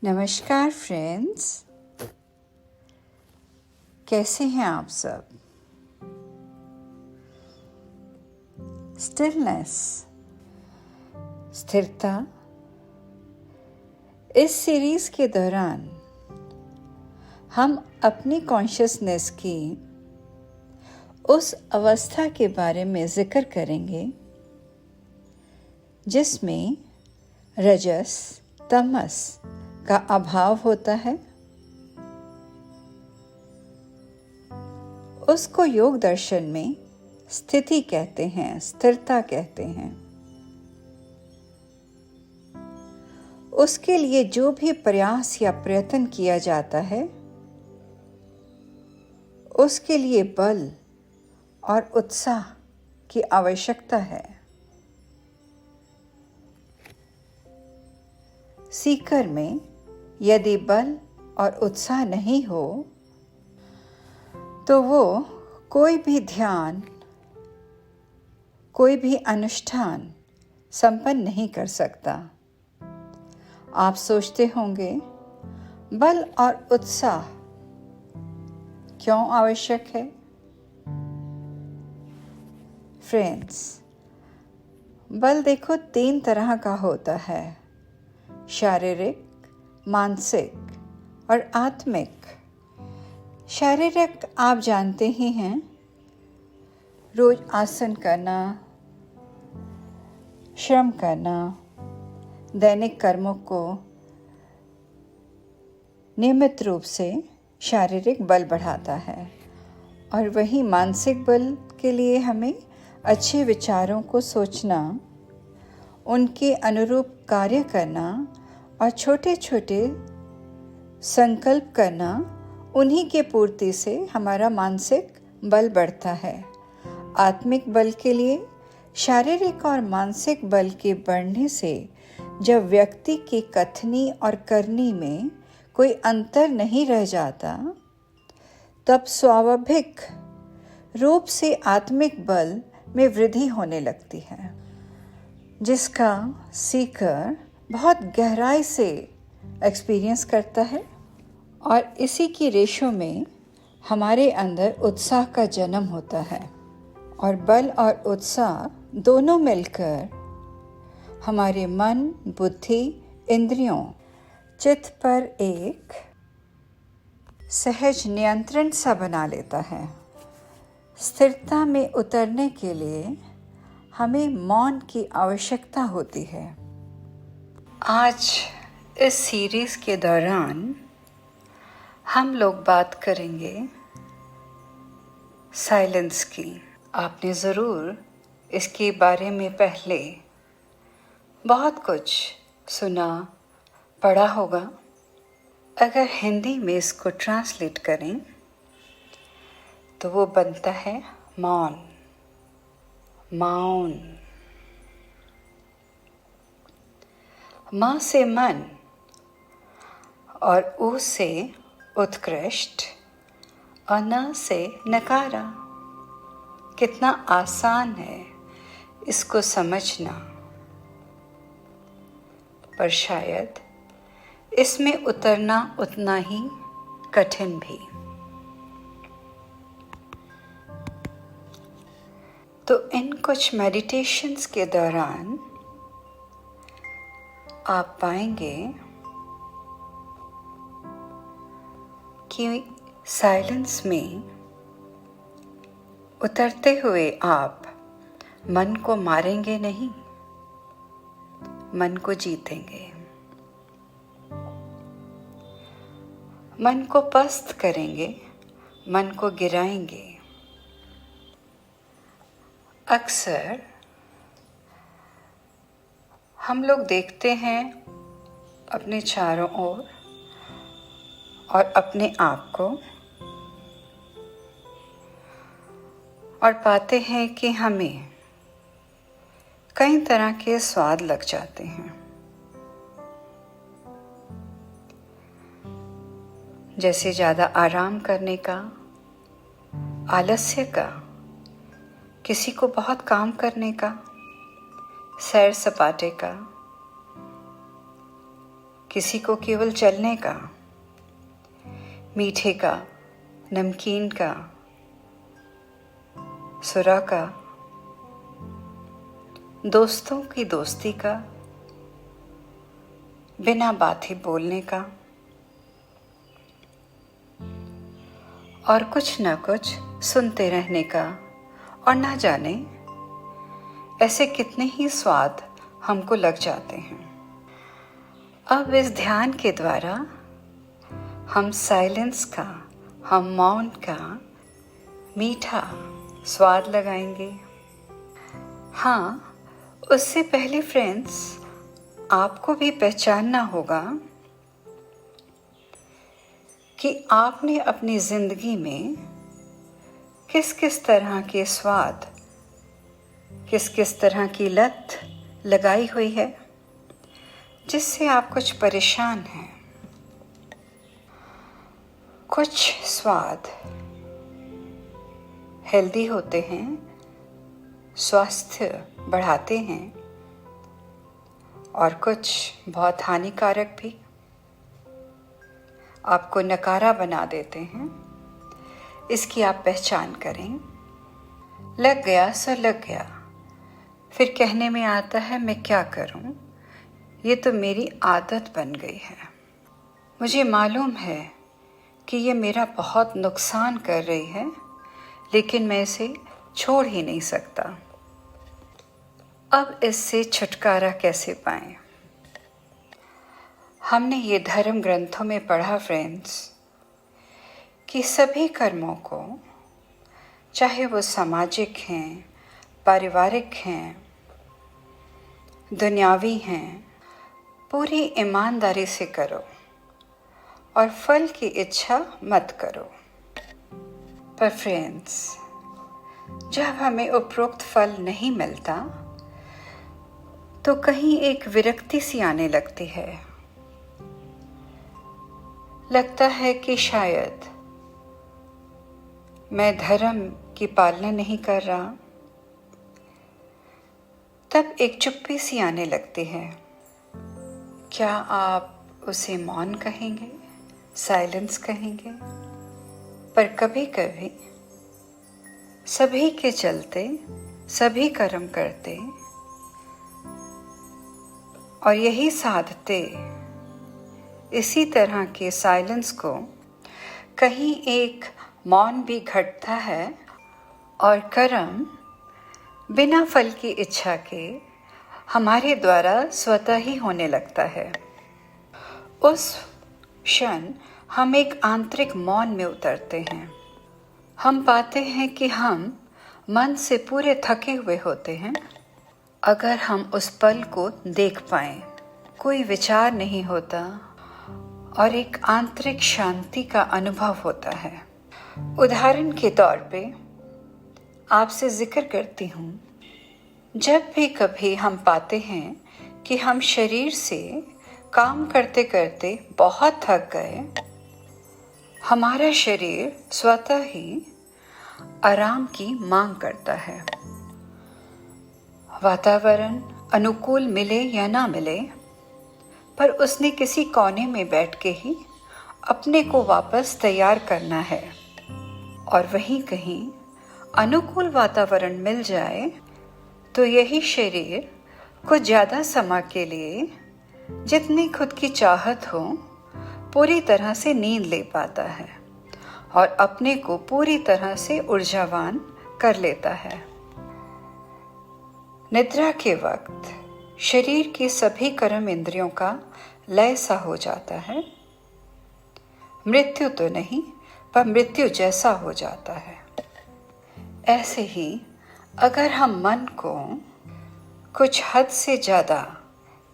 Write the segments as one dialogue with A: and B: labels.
A: नमस्कार फ्रेंड्स, कैसे हैं आप सब। स्टिलनेस, स्थिरता। इस सीरीज के दौरान हम अपनी कॉन्शियसनेस की उस अवस्था के बारे में जिक्र करेंगे जिसमें रजस तमस का अभाव होता है। उसको योग दर्शन में स्थिति कहते हैं, स्थिरता कहते हैं। उसके लिए जो भी प्रयास या प्रयत्न किया जाता है, उसके लिए बल और उत्साह की आवश्यकता है। सीकर में यदि बल और उत्साह नहीं हो तो वो कोई भी ध्यान, कोई भी अनुष्ठान संपन्न नहीं कर सकता। आप सोचते होंगे, बल और उत्साह क्यों आवश्यक है? फ्रेंड्स, बल देखो 3 तरह का होता है: शारीरिक, मानसिक और आत्मिक। शारीरिक आप जानते ही हैं, रोज आसन करना, श्रम करना, दैनिक कर्मों को नियमित रूप से शारीरिक बल बढ़ाता है। और वहीं मानसिक बल के लिए हमें अच्छे विचारों को सोचना, उनके अनुरूप कार्य करना और छोटे छोटे संकल्प करना, उन्हीं के पूर्ति से हमारा मानसिक बल बढ़ता है। आत्मिक बल के लिए शारीरिक और मानसिक बल के बढ़ने से जब व्यक्ति की कथनी और करनी में कोई अंतर नहीं रह जाता, तब स्वाभाविक रूप से आत्मिक बल में वृद्धि होने लगती है, जिसका सीकर बहुत गहराई से एक्सपीरियंस करता है। और इसी की रेशों में हमारे अंदर उत्साह का जन्म होता है। और बल और उत्साह दोनों मिलकर हमारे मन, बुद्धि, इंद्रियों, चित्त पर एक सहज नियंत्रण सा बना लेता है। स्थिरता में उतरने के लिए हमें मौन की आवश्यकता होती है। आज इस सीरीज के दौरान हम लोग बात करेंगे साइलेंस की। आपने ज़रूर इसके बारे में पहले बहुत कुछ सुना, पढ़ा होगा। अगर हिंदी में इसको ट्रांसलेट करें तो वो बनता है मौन, मौन। म से मन और उ से उत्कृष्ट और न से नकारा। कितना आसान है इसको समझना, पर शायद इसमें उतरना उतना ही कठिन भी। तो इन कुछ मेडिटेशंस के दौरान आप पाएंगे कि साइलेंस में उतरते हुए आप मन को मारेंगे नहीं, मन को जीतेंगे। मन को पस्त करेंगे, मन को गिराएंगे। अक्सर हम लोग देखते हैं अपने चारों ओर और अपने आप को, और पाते हैं कि हमें कई तरह के स्वाद लग जाते हैं। जैसे ज़्यादा आराम करने का, आलस्य का, किसी को बहुत काम करने का, सैर सपाटे का, किसी को केवल चलने का, मीठे का, नमकीन का, सुरा का, दोस्तों की दोस्ती का, बिना बातें बोलने का, और कुछ न कुछ सुनते रहने का, और ना जाने ऐसे कितने ही स्वाद हमको लग जाते हैं। अब इस ध्यान के द्वारा हम साइलेंस का, हम मौन का मीठा स्वाद लगाएंगे। हाँ, उससे पहले फ्रेंड्स, आपको भी पहचानना होगा कि आपने अपनी ज़िंदगी में किस किस तरह के स्वाद, किस किस तरह की लत लगाई हुई है जिससे आप कुछ परेशान हैं। कुछ स्वाद हेल्दी होते हैं, स्वास्थ्य बढ़ाते हैं, और कुछ बहुत हानिकारक भी, आपको नकारा बना देते हैं। इसकी आप पहचान करें। लग गया सो लग गया, फिर कहने में आता है मैं क्या करूं, ये तो मेरी आदत बन गई है। मुझे मालूम है कि ये मेरा बहुत नुकसान कर रही है, लेकिन मैं इसे छोड़ ही नहीं सकता। अब इससे छुटकारा कैसे पाएं? हमने ये धर्म ग्रंथों में पढ़ा फ्रेंड्स कि सभी कर्मों को, चाहे वो सामाजिक हैं, पारिवारिक हैं, दुनियावी हैं, पूरी ईमानदारी से करो और फल की इच्छा मत करो। पर फ्रेंड्स, जब हमें उपरोक्त फल नहीं मिलता तो कहीं एक विरक्ति सी आने लगती है। लगता है कि शायद मैं धर्म की पालना नहीं कर रहा। तब एक चुप्पी सी आने लगती है। क्या आप उसे मौन कहेंगे, साइलेंस कहेंगे? पर कभी कभी सभी के चलते, सभी कर्म करते और यही साधते इसी तरह के साइलेंस को कहीं एक मौन भी घटता है और कर्म बिना फल की इच्छा के हमारे द्वारा स्वतः ही होने लगता है। उस क्षण हम एक आंतरिक मौन में उतरते हैं। हम पाते हैं कि हम मन से पूरे थके हुए होते हैं। अगर हम उस पल को देख पाएं, कोई विचार नहीं होता और एक आंतरिक शांति का अनुभव होता है। उदाहरण के तौर पे आपसे जिक्र करती हूँ, जब भी कभी हम पाते हैं कि हम शरीर से काम करते करते बहुत थक गए, हमारा शरीर स्वतः ही आराम की मांग करता है। वातावरण अनुकूल मिले या ना मिले, पर उसने किसी कोने में बैठ के ही अपने को वापस तैयार करना है। और वहीं कहीं अनुकूल वातावरण मिल जाए तो यही शरीर कुछ ज़्यादा समय के लिए, जितनी खुद की चाहत हो, पूरी तरह से नींद ले पाता है और अपने को पूरी तरह से ऊर्जावान कर लेता है। निद्रा के वक्त शरीर की सभी कर्म इंद्रियों का लय सा हो जाता है। मृत्यु तो नहीं, पर मृत्यु जैसा हो जाता है। ऐसे ही अगर हम मन को कुछ हद से ज़्यादा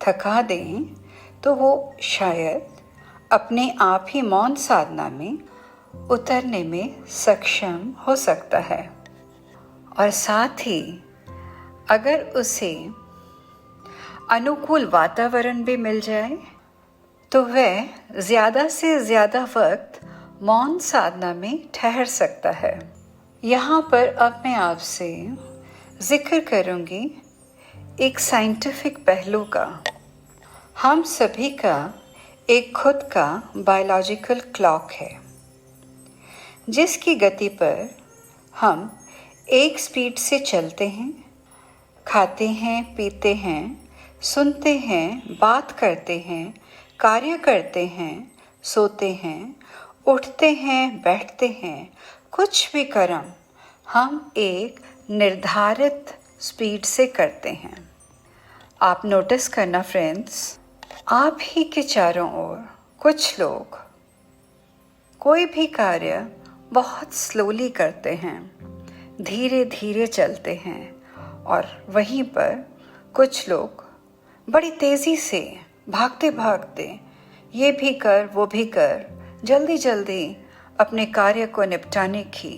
A: थका दें तो वो शायद अपने आप ही मौन साधना में उतरने में सक्षम हो सकता है। और साथ ही अगर उसे अनुकूल वातावरण भी मिल जाए तो वह ज़्यादा से ज़्यादा वक्त मौन साधना में ठहर सकता है। यहाँ पर अब मैं आपसे जिक्र करूँगी एक साइंटिफिक पहलू का। हम सभी का एक खुद का बायोलॉजिकल क्लॉक है जिसकी गति पर हम एक स्पीड से चलते हैं, खाते हैं, पीते हैं, सुनते हैं, बात करते हैं, कार्य करते हैं, सोते हैं, उठते हैं, बैठते हैं, कुछ भी कर्म हम एक निर्धारित स्पीड से करते हैं। आप नोटिस करना फ्रेंड्स, आप ही के चारों ओर कुछ लोग कोई भी कार्य बहुत स्लोली करते हैं, धीरे धीरे चलते हैं, और वहीं पर कुछ लोग बड़ी तेज़ी से भागते भागते ये भी कर वो भी कर जल्दी जल्दी अपने कार्य को निपटाने की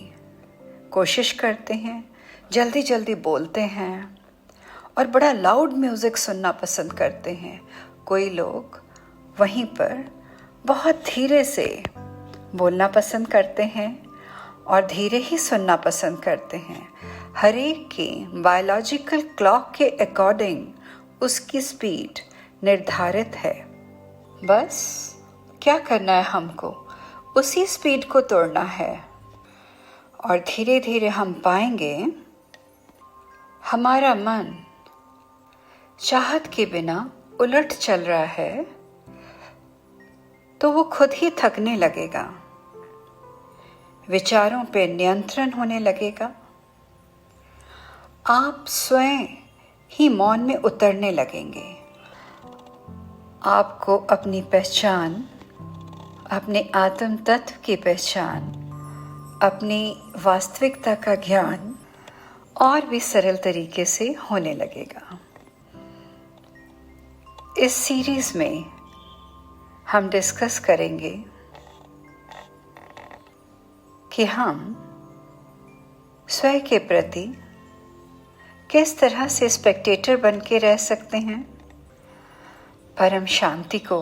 A: कोशिश करते हैं, जल्दी जल्दी बोलते हैं और बड़ा लाउड म्यूज़िक सुनना पसंद करते हैं। कोई लोग वहीं पर बहुत धीरे से बोलना पसंद करते हैं और धीरे ही सुनना पसंद करते हैं। हर एक की बायोलॉजिकल क्लॉक के अकॉर्डिंग उसकी स्पीड निर्धारित है। बस क्या करना है, हमको उसी स्पीड को तोड़ना है और धीरे धीरे हम पाएंगे हमारा मन चाहत के बिना उलट चल रहा है तो वो खुद ही थकने लगेगा, विचारों पे नियंत्रण होने लगेगा, आप स्वयं ही मौन में उतरने लगेंगे। आपको अपनी पहचान, अपने आत्म तत्व की पहचान, अपनी वास्तविकता का ज्ञान और भी सरल तरीके से होने लगेगा। इस सीरीज़ में हम डिस्कस करेंगे कि हम स्वयं के प्रति किस तरह से स्पेक्टेटर बन के रह सकते हैं, परम शांति को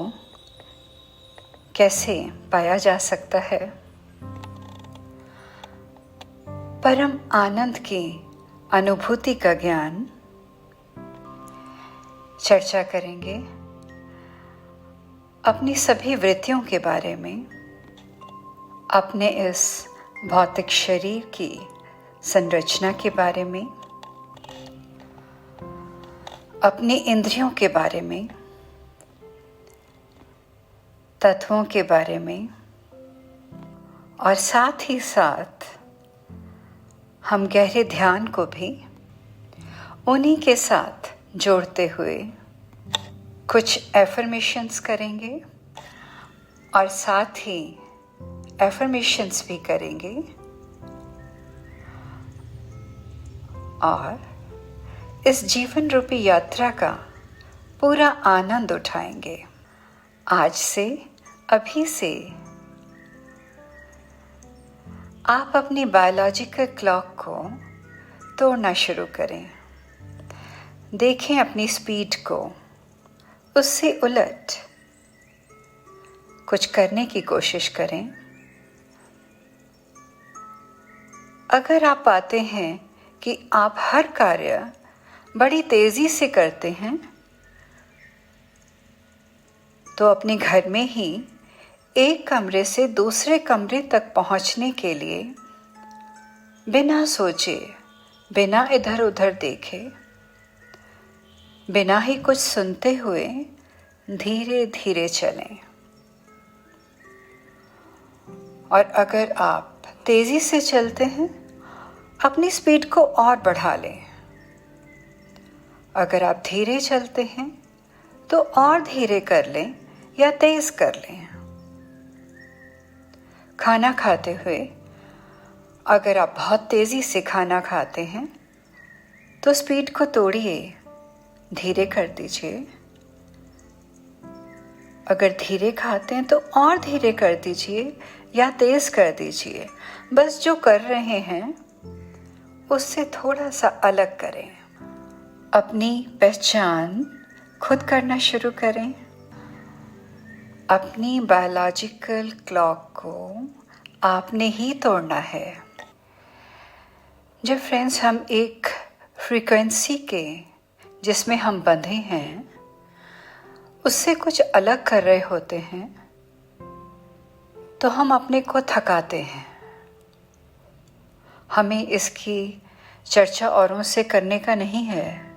A: कैसे पाया जा सकता है, परम आनंद की अनुभूति का ज्ञान चर्चा करेंगे, अपनी सभी वृत्तियों के बारे में, अपने इस भौतिक शरीर की संरचना के बारे में, अपनी इंद्रियों के बारे में, तत्वों के बारे में, और साथ ही साथ हम गहरे ध्यान को भी उन्हीं के साथ जोड़ते हुए कुछ एफर्मेशंस करेंगे और साथ ही एफर्मेशंस भी करेंगे और इस जीवन रूपी यात्रा का पूरा आनंद उठाएंगे। आज से, अभी से आप अपनी बायोलॉजिकल क्लॉक को तोड़ना शुरू करें। देखें अपनी स्पीड को, उससे उलट कुछ करने की कोशिश करें। अगर आप पाते हैं कि आप हर कार्य बड़ी तेज़ी से करते हैं तो अपने घर में ही एक कमरे से दूसरे कमरे तक पहुंचने के लिए बिना सोचे, बिना इधर उधर देखे, बिना ही कुछ सुनते हुए धीरे धीरे चलें। और अगर आप तेज़ी से चलते हैं, अपनी स्पीड को और बढ़ा लें। अगर आप धीरे चलते हैं तो और धीरे कर लें या तेज़ कर लें। खाना खाते हुए अगर आप बहुत तेज़ी से खाना खाते हैं तो स्पीड को तोड़िए, धीरे कर दीजिए। अगर धीरे खाते हैं तो और धीरे कर दीजिए या तेज़ कर दीजिए। बस जो कर रहे हैं उससे थोड़ा सा अलग करें। अपनी पहचान खुद करना शुरू करें। अपनी बायोलॉजिकल क्लॉक को आपने ही तोड़ना है। जब फ्रेंड्स हम एक फ्रीक्वेंसी के जिसमें हम बंधे हैं उससे कुछ अलग कर रहे होते हैं तो हम अपने को थकाते हैं। हमें इसकी चर्चा औरों से करने का नहीं है,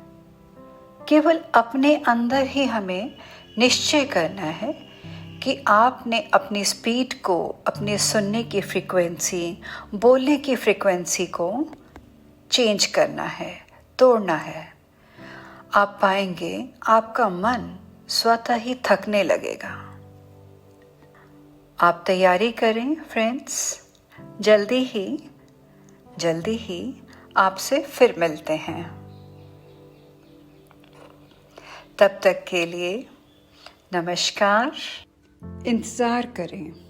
A: केवल अपने अंदर ही हमें निश्चय करना है कि आपने अपनी स्पीड को, अपने सुनने की फ्रीक्वेंसी, बोलने की फ्रीक्वेंसी को चेंज करना है, तोड़ना है। आप पाएंगे आपका मन स्वतः ही थकने लगेगा। आप तैयारी करें फ्रेंड्स, जल्दी ही आपसे फिर मिलते हैं। तब तक के लिए नमस्कार। इंतज़ार करें।